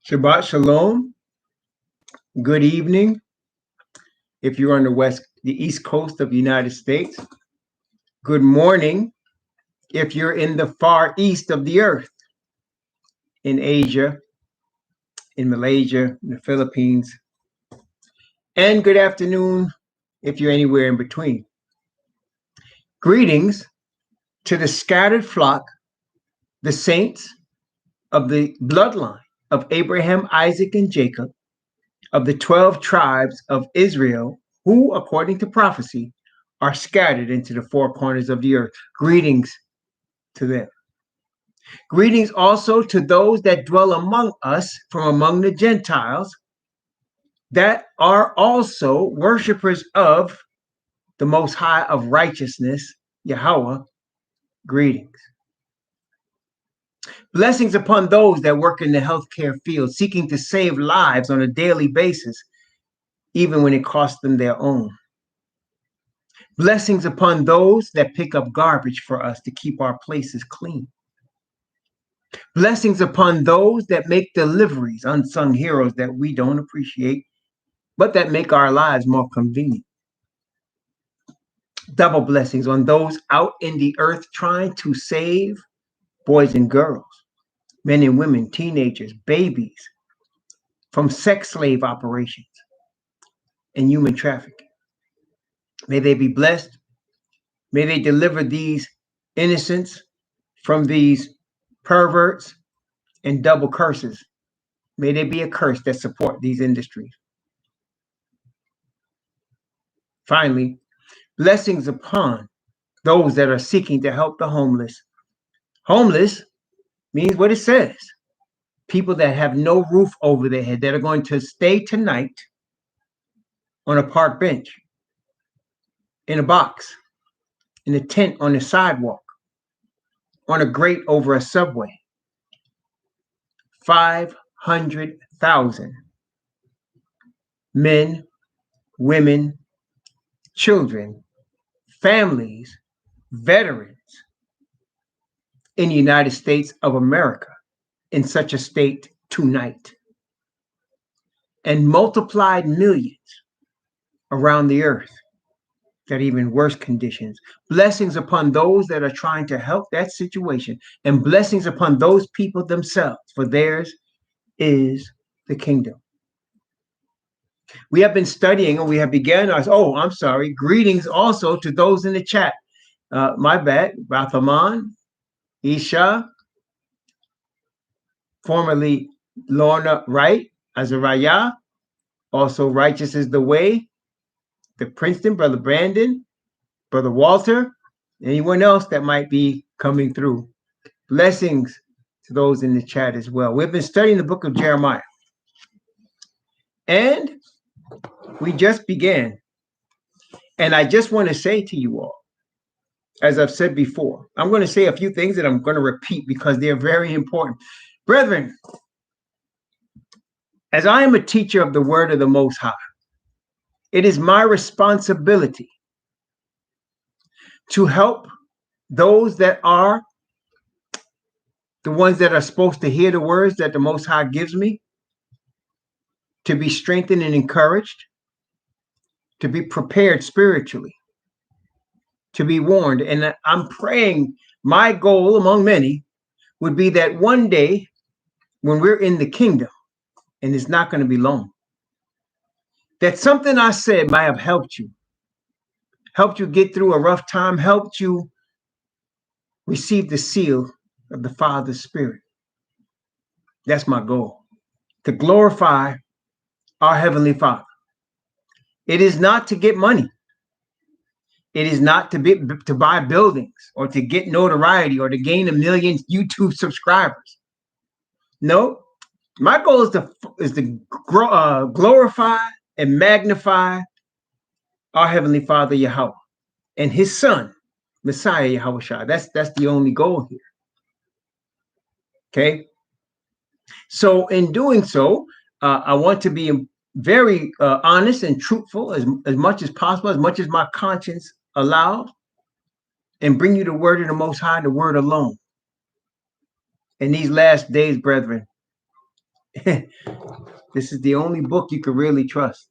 Shabbat Shalom. Good evening. If you're on the East Coast of the United States. Good morning. If you're in the far east of the earth, in Asia, in Malaysia, in the Philippines. And good afternoon if you're anywhere in between. Greetings to the scattered flock, the saints of the bloodline of Abraham, Isaac, and Jacob, of the 12 tribes of Israel, who, according to prophecy, are scattered into the four corners of the earth. Greetings to them. Greetings also to those that dwell among us from among the Gentiles, that are also worshipers of the Most High of righteousness, Yahweh. Greetings. Blessings upon those that work in the healthcare field, seeking to save lives on a daily basis, even when it costs them their own. Blessings upon those that pick up garbage for us to keep our places clean. Blessings upon those that make deliveries, unsung heroes that we don't appreciate, but that make our lives more convenient. Double blessings on those out in the earth trying to save boys and girls, men and women, teenagers, babies from sex slave operations and human trafficking. May they be blessed. May they deliver these innocents from these perverts and double curses. May they be a curse that support these industries. Finally, blessings upon those that are seeking to help the homeless. Homeless means what it says. People that have no roof over their head, that are going to stay tonight on a park bench, in a box, in a tent on the sidewalk, on a grate over a subway. 500,000 men, women, children, families, veterans in the United States of America in such a state tonight, and multiplied millions around the earth that are even worse conditions. Blessings upon those that are trying to help that situation, and blessings upon those people themselves, for theirs is the kingdom. We have been studying, and we have begun our, greetings also to those in the chat. My bad, Rathaman, Isha, formerly Lorna Wright, Azariah, also Righteous is the Way, the Princeton, Brother Brandon, Brother Walter, anyone else that might be coming through. Blessings to those in the chat as well. We've been studying the book of Jeremiah, and we just began. And I just want to say to you all, as I've said before, I'm going to say a few things that I'm going to repeat because they're very important. Brethren, as I am a teacher of the word of the Most High, it is my responsibility to help those that are the ones that are supposed to hear the words that the Most High gives me, to be strengthened and encouraged, to be prepared spiritually, to be warned. And I'm praying, my goal among many would be that one day when we're in the kingdom, and it's not going to be long, that something I said might have helped you get through a rough time, helped you receive the seal of the Father's Spirit. That's my goal, to glorify our Heavenly Father. It is not to get money. It is not to buy buildings or to get notoriety or to gain 1 million YouTube subscribers. No, my goal is to glorify and magnify our Heavenly Father Yahweh and His Son Messiah Yahweh. That's the only goal here. Okay. So in doing so, I want to be very honest and truthful as much as possible, as much as my conscience allows, and bring you the word of the Most High, the word alone. In these last days, brethren, This is the only book you can really trust.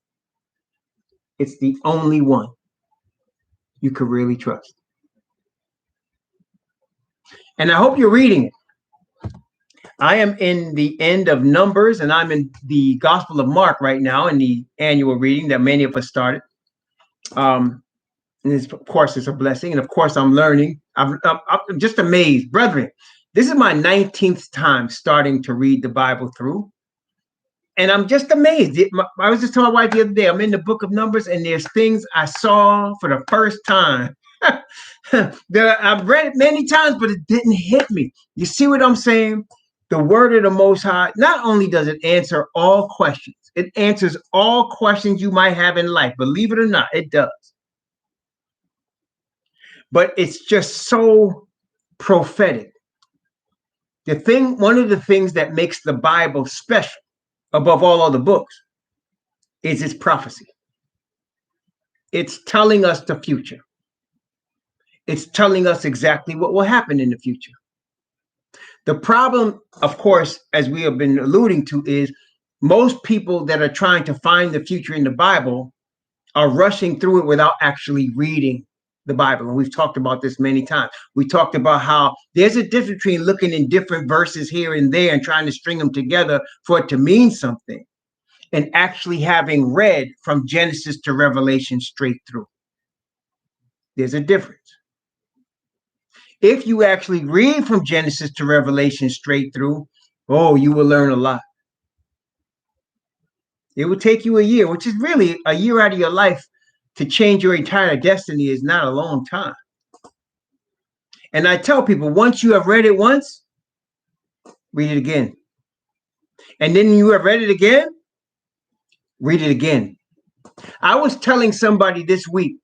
It's the only one you can really trust. And I hope you're reading it. I am in the end of Numbers, and I'm in the Gospel of Mark right now in the annual reading that many of us started. And of course, it's a blessing. And of course, I'm learning. I'm just amazed. Brethren, this is my 19th time starting to read the Bible through. And I'm just amazed. I was just telling my wife the other day, I'm in the book of Numbers, and there's things I saw for the first time that I've read it many times, but it didn't hit me. You see what I'm saying? The word of the Most High, not only does it answer all questions, it answers all questions you might have in life. Believe it or not, it does. But it's just so prophetic. One of the things that makes the Bible special above all other books is its prophecy. It's telling us the future. It's telling us exactly what will happen in the future. The problem, of course, as we have been alluding to, is most people that are trying to find the future in the Bible are rushing through it without actually reading the Bible. And we've talked about this many times. We talked about how there's a difference between looking in different verses here and there and trying to string them together for it to mean something, and actually having read from Genesis to Revelation straight through. There's a difference. If you actually read from Genesis to Revelation straight through, oh, you will learn a lot. It will take you a year, which is really a year out of your life to change your entire destiny is not a long time. And I tell people, once you have read it once, read it again. And then you have read it again, read it again. I was telling somebody this week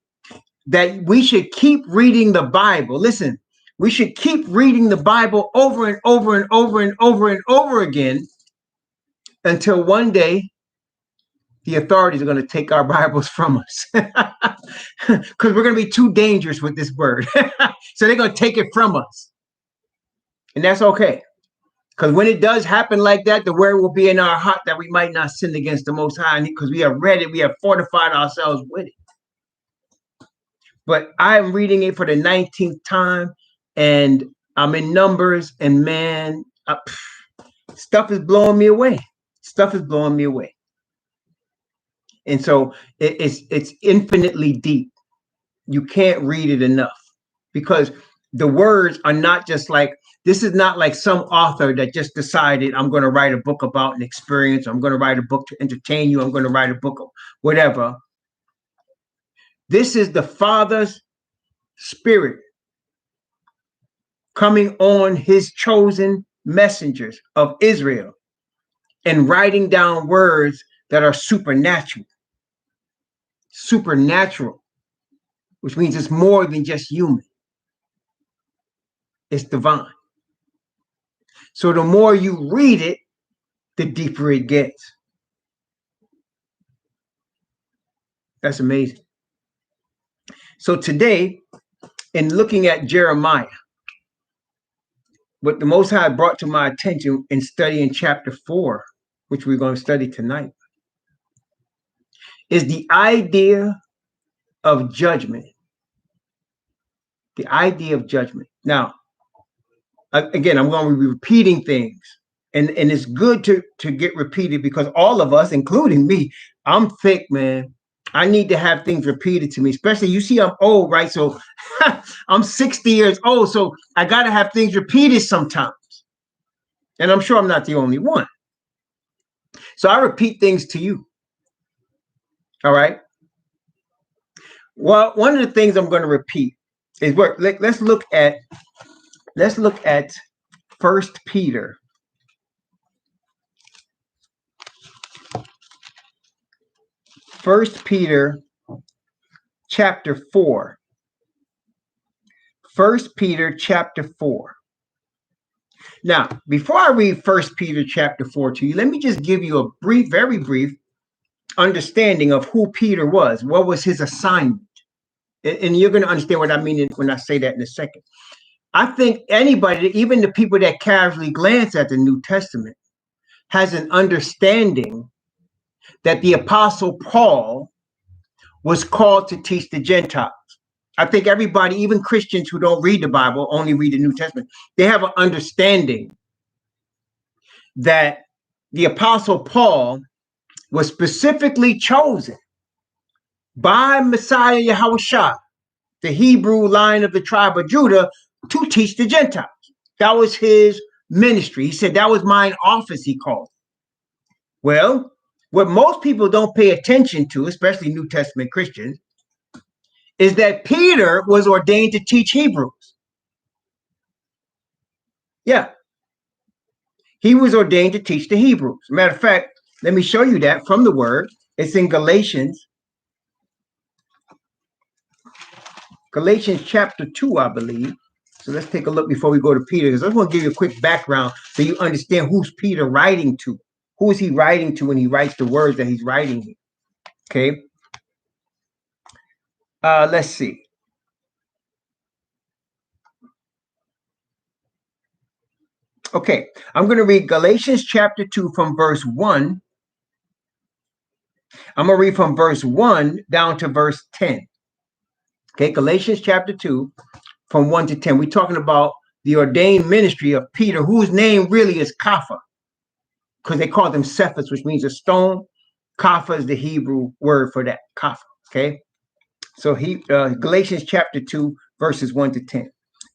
that we should keep reading the Bible. Listen, we should keep reading the Bible over and over and over and over and over again until one day the authorities are going to take our Bibles from us because we're going to be too dangerous with this word. So they're going to take it from us. And that's okay. Because when it does happen like that, the word will be in our heart that we might not sin against the Most High, because we have read it, we have fortified ourselves with it. But I'm reading it for the 19th time, and I'm in Numbers, and man, stuff is blowing me away. Stuff is blowing me away. And so it's infinitely deep. You can't read it enough, because the words are not just like, this is not like some author that just decided, I'm going to write a book about an experience. I'm going to write a book to entertain you. I'm going to write a book of whatever. This is the Father's Spirit coming on his chosen messengers of Israel and writing down words that are supernatural. Supernatural, which means it's more than just human. It's divine. So the more you read it, the deeper it gets. That's amazing. So today, in looking at Jeremiah, what the Most High brought to my attention in studying chapter 4, which we're going to study tonight, is the idea of judgment. The idea of judgment. Now, again, I'm going to be repeating things, and it's good to get repeated, because all of us, including me, I'm thick, man. I need to have things repeated to me, especially, you see, I'm old, right? So I'm 60 years old, so I got to have things repeated sometimes. And I'm sure I'm not the only one. So I repeat things to you. All right. Well, one of the things I'm going to repeat is let's look at 1 Peter. 1 Peter chapter 4. 1 Peter chapter 4. Now, before I read 1 Peter chapter 4 to you, let me just give you a brief, very brief understanding of who Peter was. What was his assignment? And you're going to understand what I mean when I say that in a second. I think anybody, even the people that casually glance at the New Testament, has an understanding that the Apostle Paul was called to teach the Gentiles. I think everybody, even Christians who don't read the Bible, only read the New Testament, they have an understanding that the Apostle Paul was specifically chosen by Messiah Yahushua, the Hebrew line of the tribe of Judah, to teach the Gentiles. That was his ministry. He said, that was mine office, he called it. Well, what most people don't pay attention to, especially New Testament Christians, is that Peter was ordained to teach Hebrews. Yeah. He was ordained to teach the Hebrews. Matter of fact, let me show you that from the word. It's in Galatians chapter 2, I believe. So let's take a look before we go to Peter, because I just want to give you a quick background so you understand who's Peter writing to. Who is he writing to when he writes the words that he's writing here? Okay. Let's see. Okay, I'm going to read Galatians chapter 2 from verse 1. I'm going to read from verse 1 down to verse 10. Okay, Galatians chapter 2 from 1 to 10. We're talking about the ordained ministry of Peter, whose name really is Kapha, because they call him Cephas, which means a stone. Kapha is the Hebrew word for that, Kapha. Okay, so Galatians chapter 2, verses 1 to 10.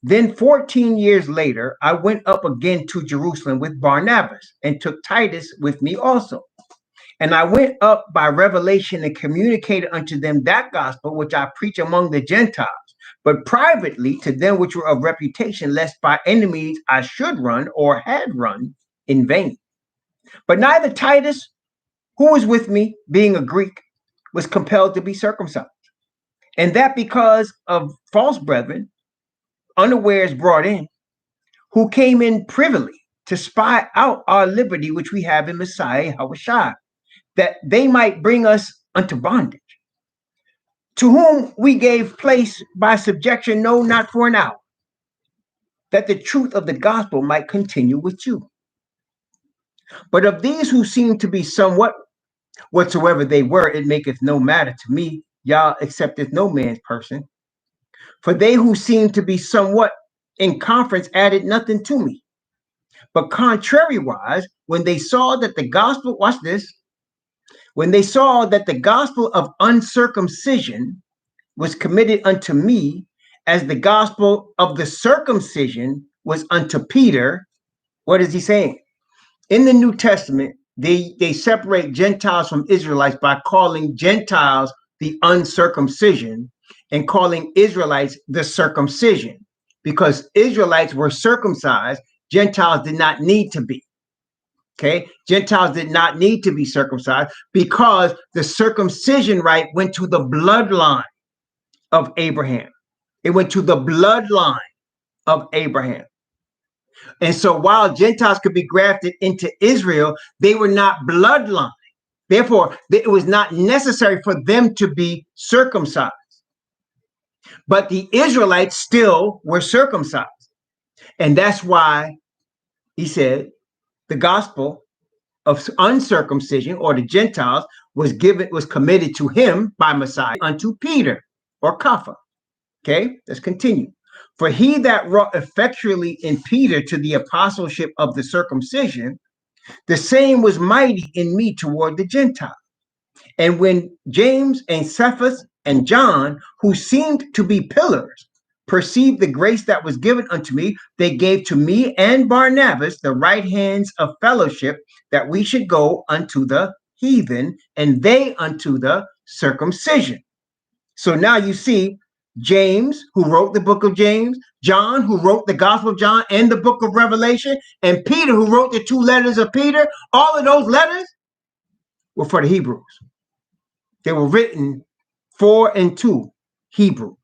Then 14 years later, I went up again to Jerusalem with Barnabas and took Titus with me also. And I went up by revelation and communicated unto them that gospel which I preach among the Gentiles, but privately to them which were of reputation, lest by enemies I should run or had run in vain. But neither Titus, who was with me, being a Greek, was compelled to be circumcised. And that because of false brethren, unawares brought in, who came in privily to spy out our liberty which we have in Messiah Yahushua, that they might bring us unto bondage, to whom we gave place by subjection, no, not for an hour, that the truth of the gospel might continue with you. But of these who seem to be somewhat whatsoever they were, it maketh no matter to me. Yah accepteth no man's person. For they who seemed to be somewhat in conference added nothing to me. But contrariwise, when they saw that the gospel, watch this, when they saw that the gospel of uncircumcision was committed unto me, as the gospel of the circumcision was unto Peter, what is he saying? In the New Testament, they separate Gentiles from Israelites by calling Gentiles the uncircumcision and calling Israelites the circumcision, because Israelites were circumcised, Gentiles did not need to be. Okay, Gentiles did not need to be circumcised because the circumcision rite went to the bloodline of Abraham. It went to the bloodline of Abraham. And so while Gentiles could be grafted into Israel, they were not bloodline. Therefore, it was not necessary for them to be circumcised. But the Israelites still were circumcised. And that's why he said the gospel of uncircumcision, or the Gentiles, was committed to him by Messiah unto Peter, or Kapha. Okay, let's continue. For he that wrought effectually in Peter to the apostleship of the circumcision, the same was mighty in me toward the Gentiles. And when James and Cephas and John, who seemed to be pillars, perceived the grace that was given unto me, they gave to me and Barnabas the right hands of fellowship, that we should go unto the heathen, and they unto the circumcision. So now you see James, who wrote the book of James, John, who wrote the Gospel of John and the book of Revelation, and Peter, who wrote the 2 letters of Peter. All of those letters were for the Hebrews. They were written for and to Hebrews,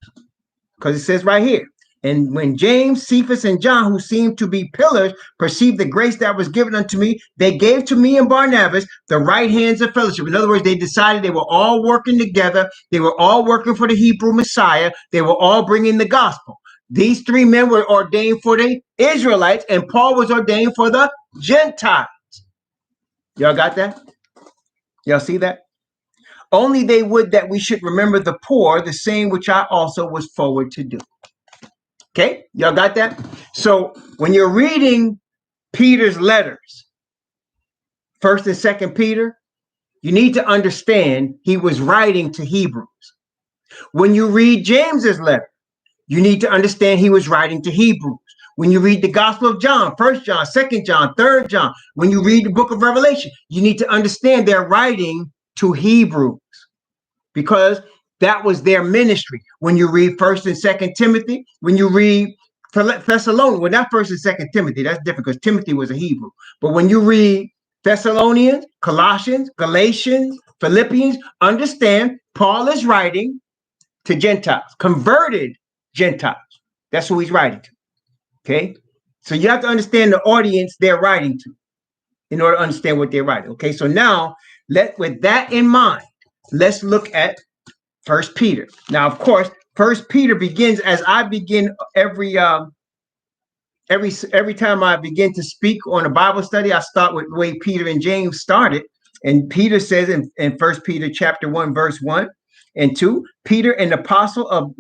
because it says right here, and when James, Cephas, and John, who seemed to be pillars, perceived the grace that was given unto me, they gave to me and Barnabas the right hands of fellowship. In other words, they decided they were all working together. They were all working for the Hebrew Messiah. They were all bringing the gospel. These 3 men were ordained for the Israelites, and Paul was ordained for the Gentiles. Y'all got that? Y'all see that? Only they would that we should remember the poor, the same which I also was forward to do. Okay, y'all got that? So when you're reading Peter's letters, 1st and 2nd Peter, you need to understand he was writing to Hebrews. When you read James's letter, you need to understand he was writing to Hebrews. When you read the Gospel of John, 1st John, 2nd John, 3rd John, when you read the book of Revelation, you need to understand they're writing to Hebrews because that was their ministry. When you read 1st and 2nd Timothy, when you read Thessalonians, well, not 1st and 2nd Timothy, that's different because Timothy was a Hebrew. But when you read Thessalonians, Colossians, Galatians, Philippians, understand Paul is writing to Gentiles, converted Gentiles. That's who he's writing to. Okay? So you have to understand the audience they're writing to in order to understand what they're writing. Okay, so now with that in mind, let's look at 1st Peter. Now, of course, 1st Peter begins as I begin every time I begin to speak on a Bible study, I start with the way Peter and James started. And Peter says in 1 Peter chapter 1, verse 1 and 2, Peter, an apostle of